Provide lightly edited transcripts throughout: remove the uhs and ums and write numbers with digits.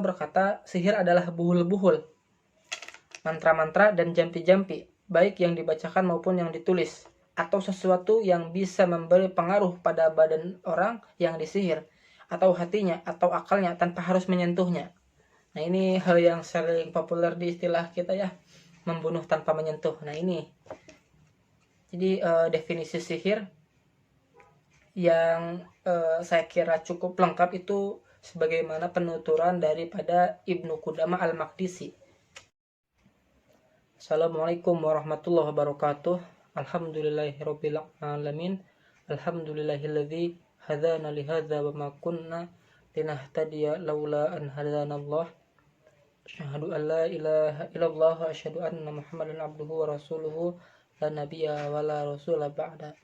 berkata, sihir adalah buhul-buhul, mantra-mantra dan jampi-jampi, baik yang dibacakan maupun yang ditulis, atau sesuatu yang bisa memberi pengaruh pada badan orang yang disihir, atau hatinya, atau akalnya tanpa harus menyentuhnya. Nah, ini hal yang sering populer di istilah kita ya, membunuh tanpa menyentuh. Nah, ini. Jadi definisi sihir yang saya kira cukup lengkap itu sebagaimana penuturan daripada Ibnu Qudamah Al-Maqdisi. Assalamualaikum warahmatullahi wabarakatuh. Alhamdulillahirabbil alamin. Alhamdulillahilladzi hadana li hadza wa ma kunna linahtadiya laula an hadanallah. Asyhadu an la ilaha illallah wa asyhadu anna Muhammadan abduhu wa rasuluhu la nabiyya wa la rasula ba'da.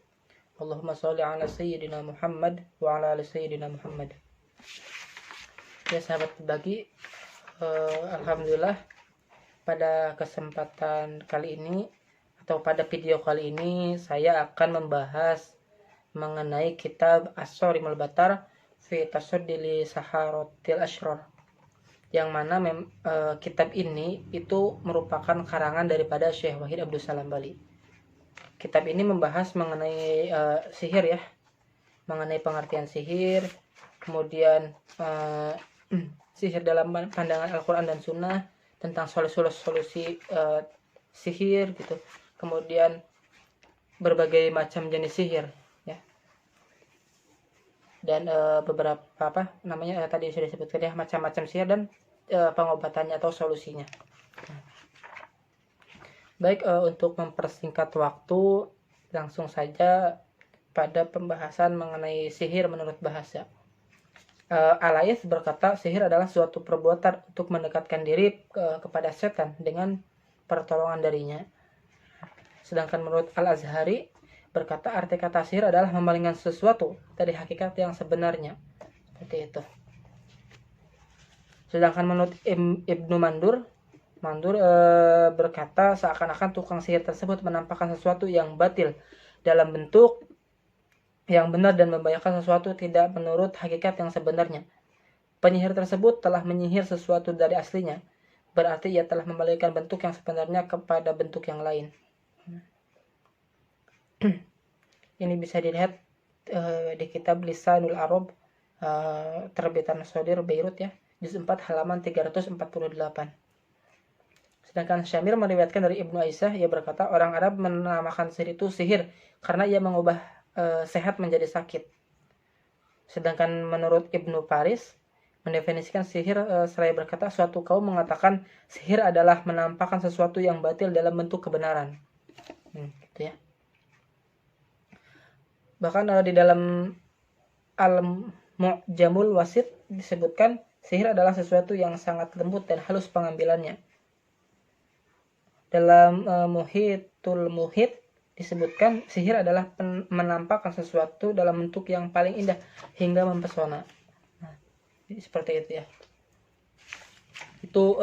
Allahumma sholli ala sayyidina Muhammad wa ala ali sayyidina Muhammad. Ya sahabat berbagi, alhamdulillah pada kesempatan kali ini atau pada video kali ini saya akan membahas mengenai kitab As-Sarimul Battar fi Tasaddili Saharatil Asyrar, yang mana kitab ini itu merupakan karangan daripada Syekh Wahid Abdul Salam Bali. Kitab ini membahas mengenai sihir ya, mengenai pengertian sihir, kemudian sihir dalam pandangan Al-Quran dan Sunnah, tentang solusi sihir gitu, kemudian berbagai macam jenis sihir ya, dan beberapa tadi sudah disebutkan ya, macam-macam sihir dan pengobatannya atau solusinya. Baik, untuk mempersingkat waktu, langsung saja pada pembahasan mengenai sihir menurut bahasa. Al-Laits berkata, sihir adalah suatu perbuatan untuk mendekatkan diri kepada setan dengan pertolongan darinya. Sedangkan menurut Al-Azhari berkata, arti kata sihir adalah memalingkan sesuatu dari hakikat yang sebenarnya. Seperti itu. Sedangkan menurut Ibnu Mandur berkata, seakan-akan tukang sihir tersebut menampakkan sesuatu yang batil dalam bentuk yang benar dan membayangkan sesuatu tidak menurut hakikat yang sebenarnya. Penyihir tersebut telah menyihir sesuatu dari aslinya, berarti ia telah membalikkan bentuk yang sebenarnya kepada bentuk yang lain. Ini bisa dilihat di kitab Lisanul Arab terbitan Sodir Beirut ya, juz 4 halaman 348. Sedangkan Syamir meriwayatkan dari Ibnu Aisyah, ia berkata, orang Arab menamakan sihir itu sihir karena ia mengubah sehat menjadi sakit. Sedangkan menurut Ibnu Faris mendefinisikan sihir seraya berkata, suatu kaum mengatakan sihir adalah menampakkan sesuatu yang batil dalam bentuk kebenaran. Gitu ya. Bahkan di dalam Al-Mu'jamul Wasit disebutkan sihir adalah sesuatu yang sangat lembut dan halus pengambilannya. Dalam Muhitul Muhit disebutkan sihir adalah menampakkan sesuatu dalam bentuk yang paling indah hingga mempesona. Nah, seperti itu ya. Itu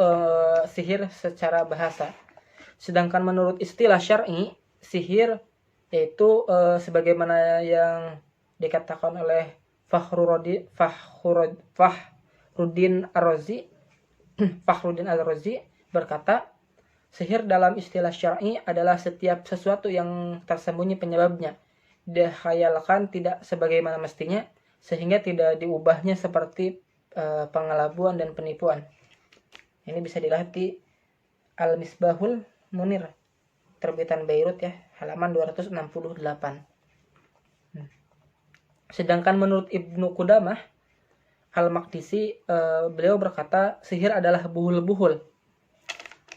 sihir secara bahasa. Sedangkan menurut istilah syar'i, sihir yaitu sebagaimana yang dikatakan oleh Fakhruddin Ar-Razi berkata, sihir dalam istilah syar'i adalah setiap sesuatu yang tersembunyi penyebabnya, dihayalkan tidak sebagaimana mestinya, sehingga tidak diubahnya seperti pengelabuan dan penipuan. Ini bisa dilihat di Al-Misbahul Munir, terbitan Beirut ya, halaman 268. Sedangkan menurut Ibnu Qudamah Al-Maqdisi, beliau berkata, sihir adalah buhul-buhul,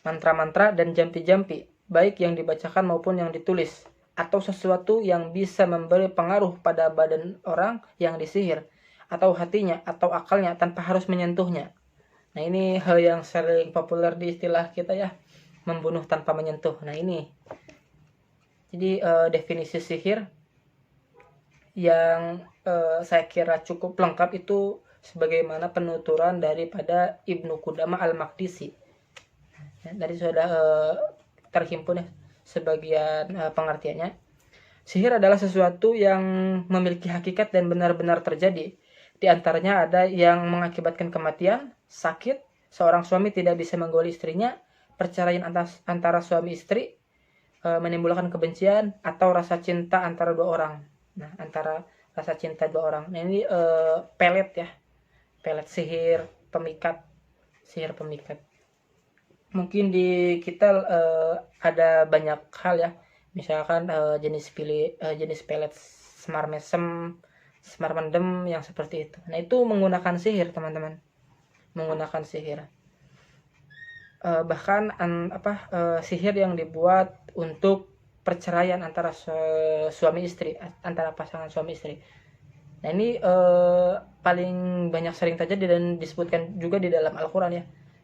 mantra-mantra dan jampi-jampi, baik yang dibacakan maupun yang ditulis, atau sesuatu yang bisa memberi pengaruh pada badan orang yang disihir, atau hatinya, atau akalnya tanpa harus menyentuhnya. Nah, ini hal yang sering populer di istilah kita ya, membunuh tanpa menyentuh. Nah, ini. Jadi definisi sihir yang saya kira cukup lengkap itu sebagaimana penuturan daripada Ibnu Qudamah Al-Maqdisi. Dari sudah terhimpun ya sebagian pengertiannya. Sihir adalah sesuatu yang memiliki hakikat dan benar-benar terjadi Di antaranya ada yang mengakibatkan kematian, sakit, seorang suami tidak bisa menggauli istrinya, perceraian antara suami istri, menimbulkan kebencian, atau rasa cinta antara dua orang. Nah, antara rasa cinta dua orang. Nah, ini pelet ya. Pelet sihir pemikat. Mungkin di kita ada banyak hal ya. Misalkan jenis pelet semar mesem, semar mendem yang seperti itu. Nah, itu menggunakan sihir, teman-teman. Menggunakan sihir. Bahkan sihir yang dibuat untuk perceraian antara suami istri, antara pasangan suami istri. Nah, ini paling banyak sering terjadi dan disebutkan juga di dalam Al-Quran ya,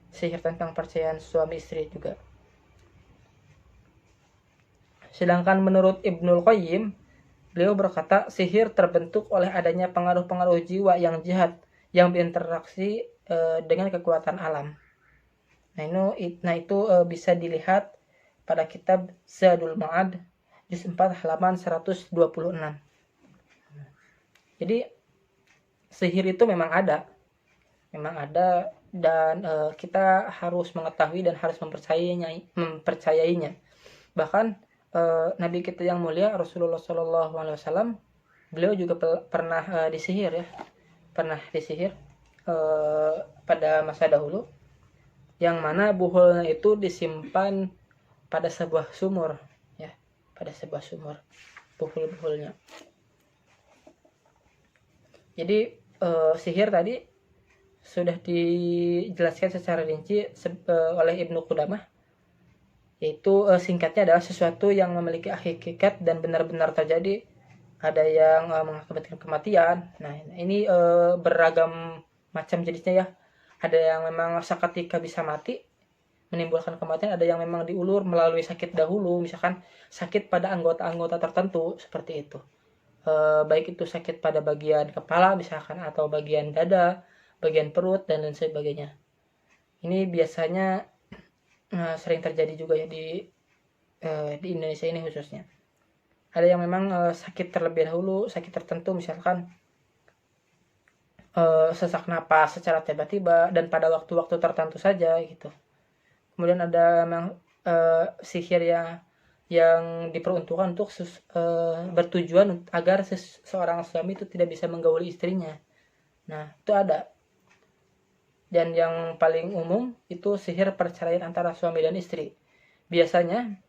sihir tentang perceraian suami istri juga. Sedangkan menurut Ibnul Qayyim, beliau berkata sihir terbentuk oleh adanya pengaruh-pengaruh jiwa yang jahat yang berinteraksi dengan kekuatan alam. Nah itu bisa dilihat pada kitab Zadul Ma'ad juz 4 halaman 126. Jadi sihir itu memang ada dan kita harus mengetahui dan harus mempercayainya. Bahkan Nabi kita yang mulia Rasulullah SAW, beliau juga pernah disihir ya, pada masa dahulu, yang mana buhulnya itu disimpan pada sebuah sumur ya, buhulnya. Jadi sihir tadi sudah dijelaskan secara rinci oleh Ibnu Qudamah, yaitu singkatnya adalah sesuatu yang memiliki hakikat dan benar-benar terjadi. Ada yang mengakibatkan kematian. Nah, ini beragam macam jenisnya ya. Ada yang memang seketika bisa mati, menimbulkan kematian. Ada yang memang diulur melalui sakit dahulu, misalkan sakit pada anggota-anggota tertentu seperti itu. Baik itu sakit pada bagian kepala misalkan, atau bagian dada, bagian perut, dan lain sebagainya. Ini biasanya sering terjadi juga ya di Indonesia ini khususnya. Ada yang memang sakit terlebih dahulu, sakit tertentu, misalkan sesak napas secara tiba-tiba dan pada waktu-waktu tertentu saja gitu. Kemudian ada memang sihir yang diperuntukkan untuk bertujuan agar seorang suami itu tidak bisa menggauli istrinya. Nah, itu ada. Dan yang paling umum itu sihir perceraian antara suami dan istri. Biasanya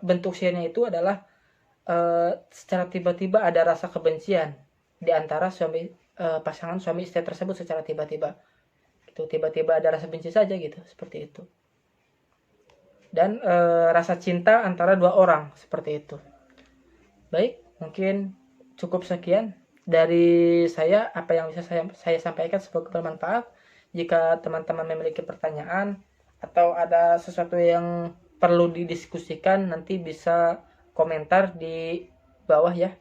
bentuk sihirnya itu adalah secara tiba-tiba ada rasa kebencian di antara pasangan suami istri tersebut secara tiba-tiba. Gitu, tiba-tiba ada rasa benci saja gitu, seperti itu. Dan rasa cinta antara dua orang, seperti itu. Baik, mungkin cukup sekian dari saya, apa yang bisa saya sampaikan, semoga bermanfaat. Jika teman-teman memiliki pertanyaan atau ada sesuatu yang perlu didiskusikan, nanti bisa komentar di bawah ya.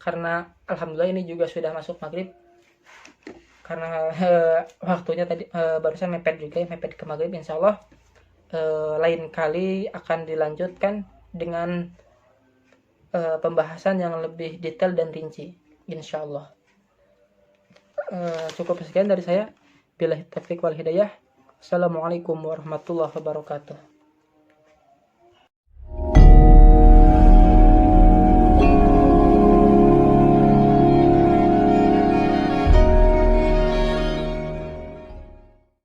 Karena alhamdulillah ini juga sudah masuk maghrib. Karena waktunya tadi barusan mepet ke maghrib. Insyaallah lain kali akan dilanjutkan dengan pembahasan yang lebih detail dan rinci, insyaallah. Cukup sekian dari saya. Billahi taufiq wal hidayah. Assalamualaikum warahmatullahi wabarakatuh.